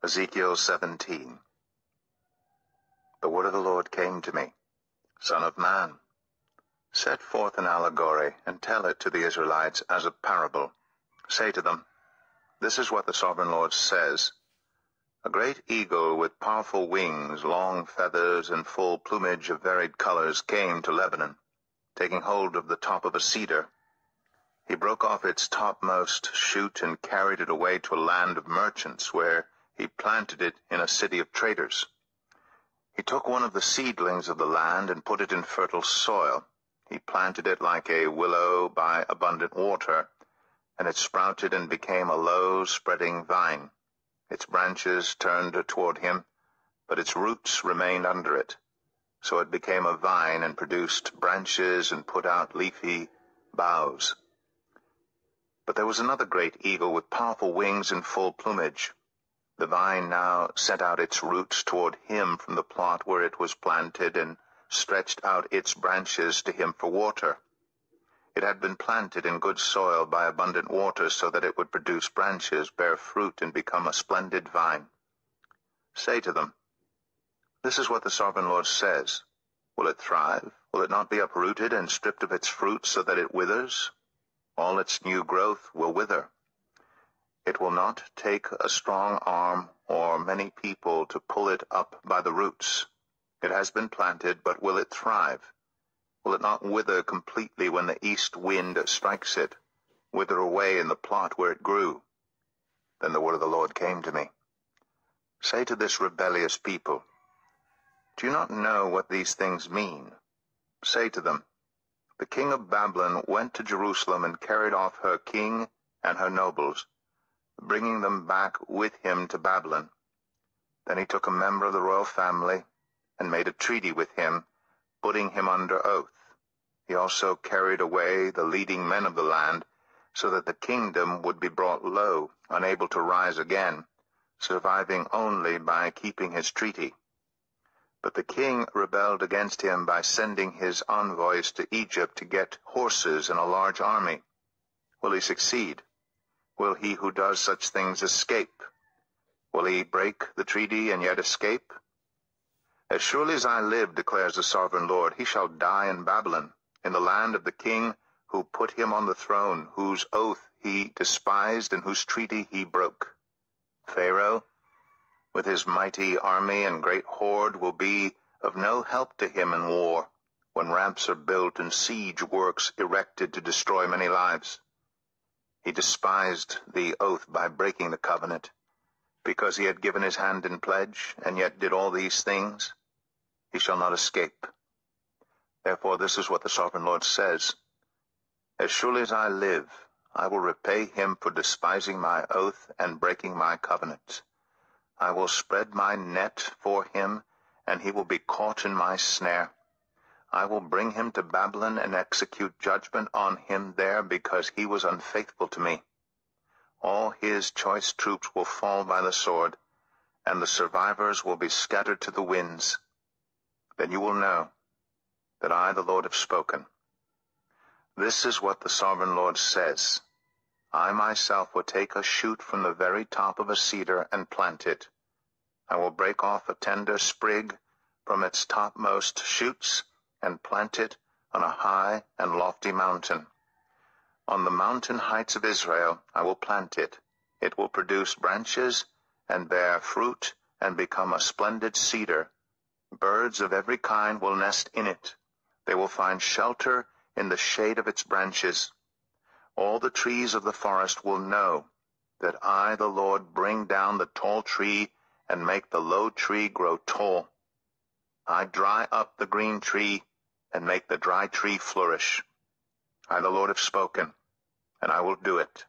Ezekiel 17. The word of the Lord came to me, Son of man, set forth an allegory, and tell it to the Israelites as a parable. Say to them, This is what the Sovereign Lord says. A great eagle with powerful wings, long feathers, and full plumage of varied colors came to Lebanon, taking hold of the top of a cedar. He broke off its topmost shoot and carried it away to a land of merchants, where he planted it in a city of traders. He took one of the seedlings of the land and put it in fertile soil. He planted it like a willow by abundant water, and it sprouted and became a low, spreading vine. Its branches turned toward him, but its roots remained under it. So it became a vine and produced branches and put out leafy boughs. But there was another great eagle with powerful wings and full plumage. The vine now sent out its roots toward him from the plot where it was planted, and stretched out its branches to him for water. It had been planted in good soil by abundant water, so that it would produce branches, bear fruit, and become a splendid vine. Say to them, This is what the Sovereign Lord says. Will it thrive? Will it not be uprooted and stripped of its fruit so that it withers? All its new growth will wither. It will not take a strong arm or many people to pull it up by the roots. It has been planted, but will it thrive? Will it not wither completely when the east wind strikes it, wither away in the plot where it grew? Then the word of the Lord came to me. Say to this rebellious people, Do you not know what these things mean? Say to them, The king of Babylon went to Jerusalem and carried off her king and her nobles, bringing them back with him to Babylon. Then he took a member of the royal family and made a treaty with him, putting him under oath. He also carried away the leading men of the land, so that the kingdom would be brought low, unable to rise again, surviving only by keeping his treaty. But the king rebelled against him by sending his envoys to Egypt to get horses and a large army. Will he succeed? Will he who does such things escape? Will he break the treaty and yet escape? As surely as I live, declares the Sovereign Lord, he shall die in Babylon, in the land of the king who put him on the throne, whose oath he despised and whose treaty he broke. Pharaoh, with his mighty army and great horde, will be of no help to him in war, when ramps are built and siege works erected to destroy many lives. He despised the oath by breaking the covenant, because he had given his hand in pledge, and yet did all these things. He shall not escape. Therefore this is what the Sovereign Lord says. As surely as I live, I will repay him for despising my oath and breaking my covenant. I will spread my net for him, and he will be caught in my snare. I will bring him to Babylon and execute judgment on him there, because he was unfaithful to me. All his choice troops will fall by the sword, and the survivors will be scattered to the winds. Then you will know that I, the Lord, have spoken. This is what the Sovereign Lord says. I myself will take a shoot from the very top of a cedar and plant it. I will break off a tender sprig from its topmost shoots and plant it on a high and lofty mountain. On the mountain heights of Israel I will plant it. It will produce branches and bear fruit and become a splendid cedar. Birds of every kind will nest in it. They will find shelter in the shade of its branches. All the trees of the forest will know that I, the Lord, bring down the tall tree and make the low tree grow tall. I dry up the green tree and make the dry tree flourish. I, the Lord, have spoken, and I will do it.